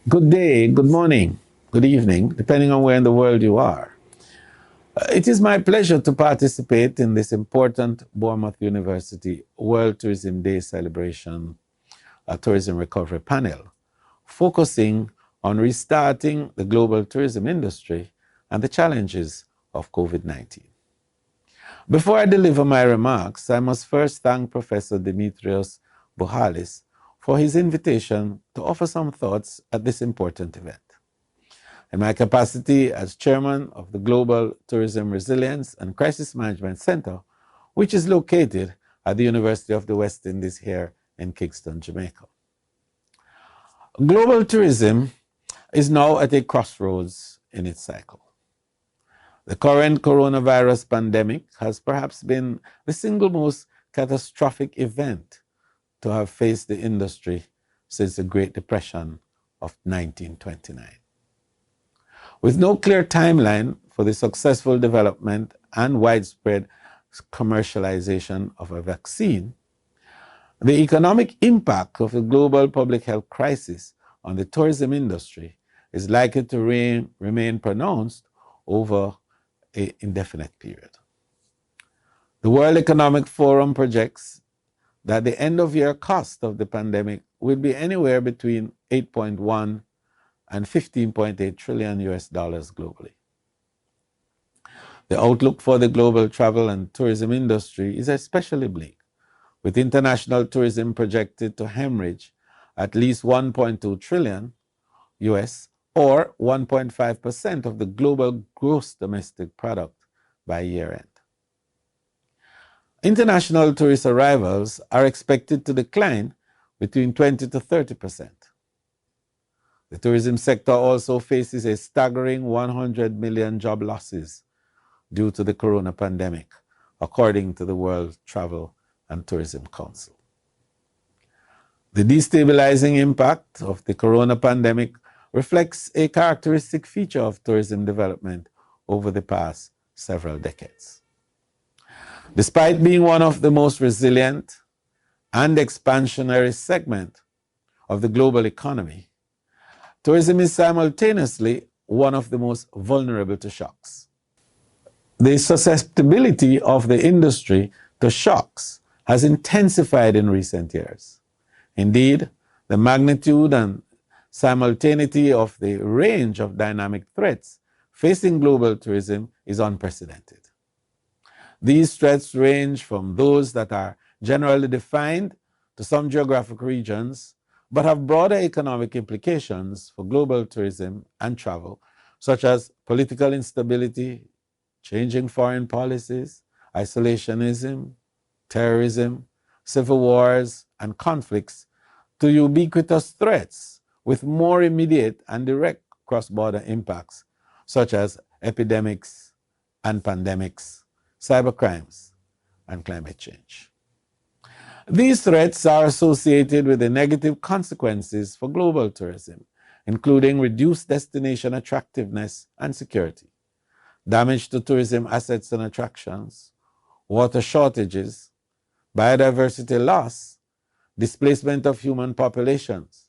Good day, good morning, good evening, depending on where in the world you are. It is my pleasure to participate in this important Bournemouth University World Tourism Day celebration tourism recovery panel, focusing on restarting the global tourism industry and the challenges of COVID-19. Before I deliver my remarks, I must first thank Professor Dimitrios Buhalis for his invitation to offer some thoughts at this important event. In my capacity as chairman of the Global Tourism Resilience and Crisis Management Center, which is located at the University of the West Indies here in Kingston, Jamaica. Global tourism is now at a crossroads in its cycle. The current coronavirus pandemic has perhaps been the single most catastrophic event to have faced the industry since the Great Depression of 1929. With no clear timeline for the successful development and widespread commercialization of a vaccine, the economic impact of the global public health crisis on the tourism industry is likely to remain pronounced over an indefinite period. The World Economic Forum projects that the end-of-year cost of the pandemic will be anywhere between 8.1 and 15.8 trillion US dollars globally. The outlook for the global travel and tourism industry is especially bleak, with international tourism projected to hemorrhage at least 1.2 trillion US or 1.5% of the global gross domestic product by year-end. International tourist arrivals are expected to decline between 20 to 30%. The tourism sector also faces a staggering 100 million job losses due to the corona pandemic, according to the World Travel and Tourism Council. The destabilizing impact of the corona pandemic reflects a characteristic feature of tourism development over the past several decades. Despite being one of the most resilient and expansionary segments of the global economy, tourism is simultaneously one of the most vulnerable to shocks. The susceptibility of the industry to shocks has intensified in recent years. Indeed, the magnitude and simultaneity of the range of dynamic threats facing global tourism is unprecedented. These threats range from those that are generally defined to some geographic regions, but have broader economic implications for global tourism and travel, such as political instability, changing foreign policies, isolationism, terrorism, civil wars, and conflicts, to ubiquitous threats with more immediate and direct cross-border impacts, such as epidemics and pandemics, cybercrimes, and climate change. These threats are associated with the negative consequences for global tourism, including reduced destination attractiveness and security, damage to tourism assets and attractions, water shortages, biodiversity loss, displacement of human populations,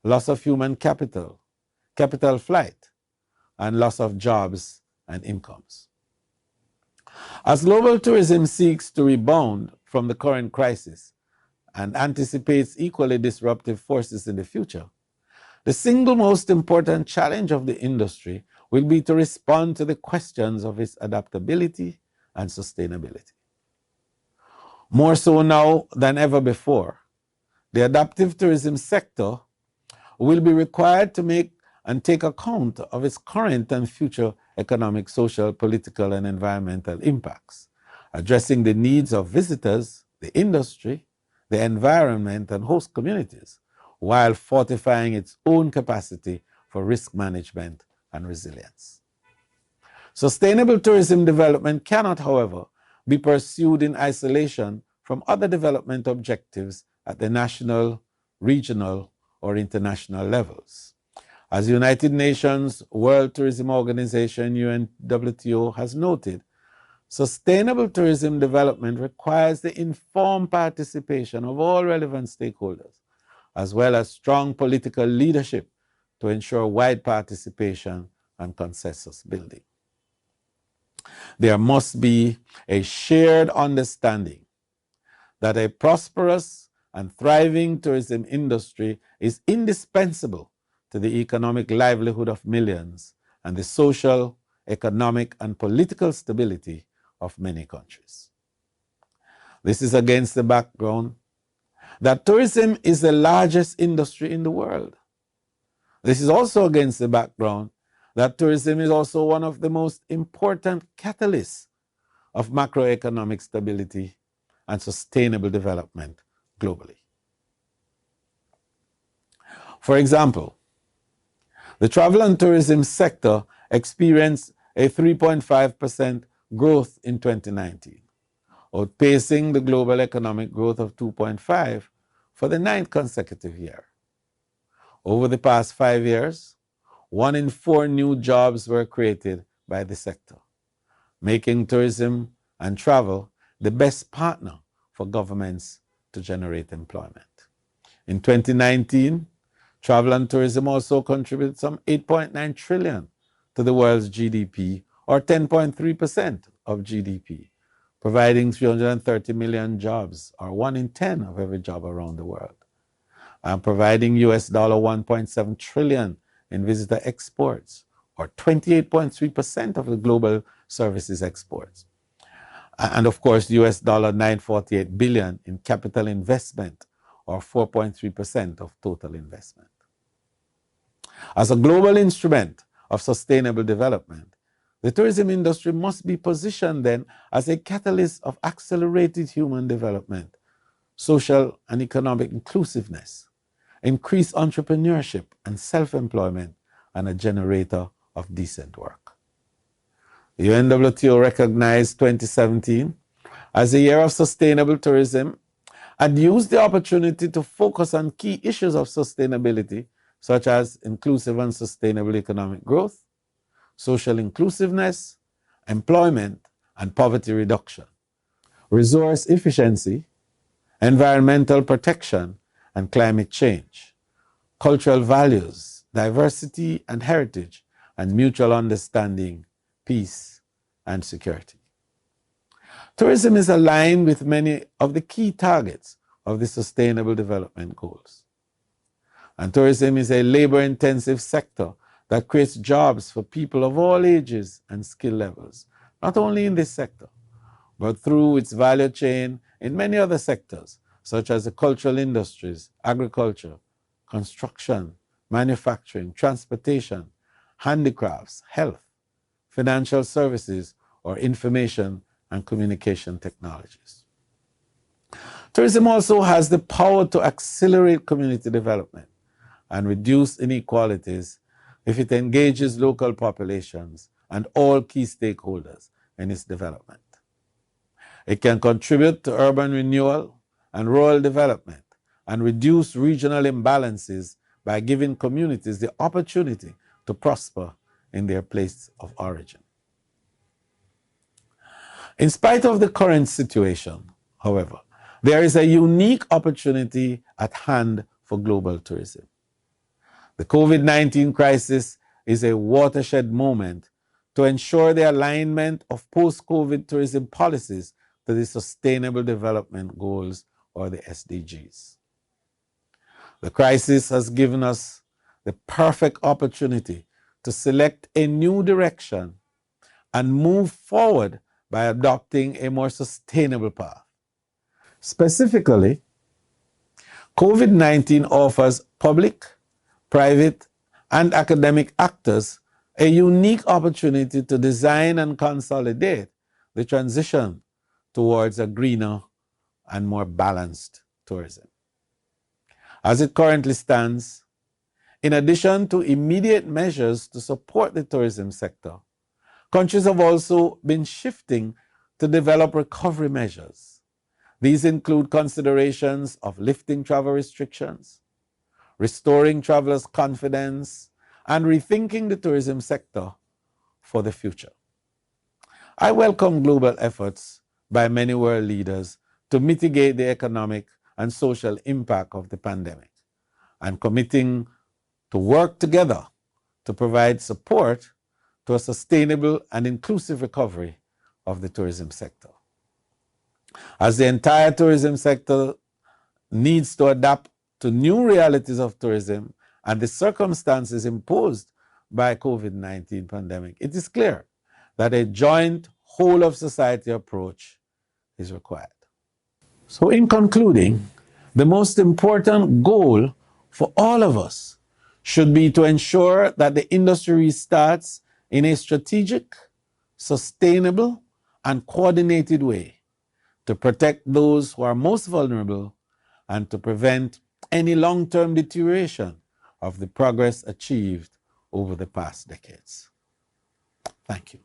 loss of human capital, capital flight, and loss of jobs and incomes. As global tourism seeks to rebound from the current crisis and anticipates equally disruptive forces in the future, the single most important challenge of the industry will be to respond to the questions of its adaptability and sustainability. More so now than ever before, the adaptive tourism sector will be required to make and take account of its current and future economic, social, political, and environmental impacts, addressing the needs of visitors, the industry, the environment, and host communities, while fortifying its own capacity for risk management and resilience. Sustainable tourism development cannot, however, be pursued in isolation from other development objectives at the national, regional, or international levels. As the United Nations World Tourism Organization, UNWTO, has noted, sustainable tourism development requires the informed participation of all relevant stakeholders, as well as strong political leadership to ensure wide participation and consensus building. There must be a shared understanding that a prosperous and thriving tourism industry is indispensable to the economic livelihood of millions and the social, economic, and political stability of many countries. This is against the background that tourism is the largest industry in the world. This is also against the background that tourism is also one of the most important catalysts of macroeconomic stability and sustainable development globally. For example, the travel and tourism sector experienced a 3.5% growth in 2019, outpacing the global economic growth of 2.5% for the 9th consecutive year. Over the past 5 years, 1 in 4 new jobs were created by the sector, making tourism and travel the best partner for governments to generate employment. In 2019, travel and tourism also contributed some 8.9 trillion to the world's GDP, or 10.3% of GDP, providing 330 million jobs, or 1 in 10 of every job around the world, and providing US dollar 1.7 trillion in visitor exports, or 28.3% of the global services exports. And of course, US dollar 948 billion in capital investment, or 4.3% of total investment. As a global instrument of sustainable development, the tourism industry must be positioned then as a catalyst of accelerated human development, social and economic inclusiveness, increased entrepreneurship and self-employment, and a generator of decent work. The UNWTO recognized 2017 as a year of sustainable tourism and used the opportunity to focus on key issues of sustainability, such as inclusive and sustainable economic growth, social inclusiveness, employment and poverty reduction, resource efficiency, environmental protection and climate change, cultural values, diversity and heritage, and mutual understanding, peace, and security. Tourism is aligned with many of the key targets of the Sustainable Development Goals. And tourism is a labor-intensive sector that creates jobs for people of all ages and skill levels, not only in this sector, but through its value chain in many other sectors, such as the cultural industries, agriculture, construction, manufacturing, transportation, handicrafts, health, financial services, or information and communication technologies. Tourism also has the power to accelerate community development and reduce inequalities if it engages local populations and all key stakeholders in its development. It can contribute to urban renewal and rural development and reduce regional imbalances by giving communities the opportunity to prosper in their place of origin. In spite of the current situation, however, there is a unique opportunity at hand for global tourism. The COVID-19 crisis is a watershed moment to ensure the alignment of post-COVID tourism policies to the Sustainable Development Goals, or the SDGs. The crisis has given us the perfect opportunity to select a new direction and move forward by adopting a more sustainable path. Specifically, COVID-19 offers public, private, and academic actors a unique opportunity to design and consolidate the transition towards a greener and more balanced tourism. As it currently stands, in addition to immediate measures to support the tourism sector, countries have also been shifting to develop recovery measures. These include considerations of lifting travel restrictions, restoring travelers' confidence, and rethinking the tourism sector for the future. I welcome global efforts by many world leaders to mitigate the economic and social impact of the pandemic and committing to work together to provide support to a sustainable and inclusive recovery of the tourism sector. As the entire tourism sector needs to adapt to new realities of tourism and the circumstances imposed by COVID-19 pandemic, it is clear that a joint whole of society approach is required. So in concluding, the most important goal for all of us should be to ensure that the industry restarts in a strategic, sustainable, and coordinated way to protect those who are most vulnerable and to prevent any long-term deterioration of the progress achieved over the past decades. Thank you.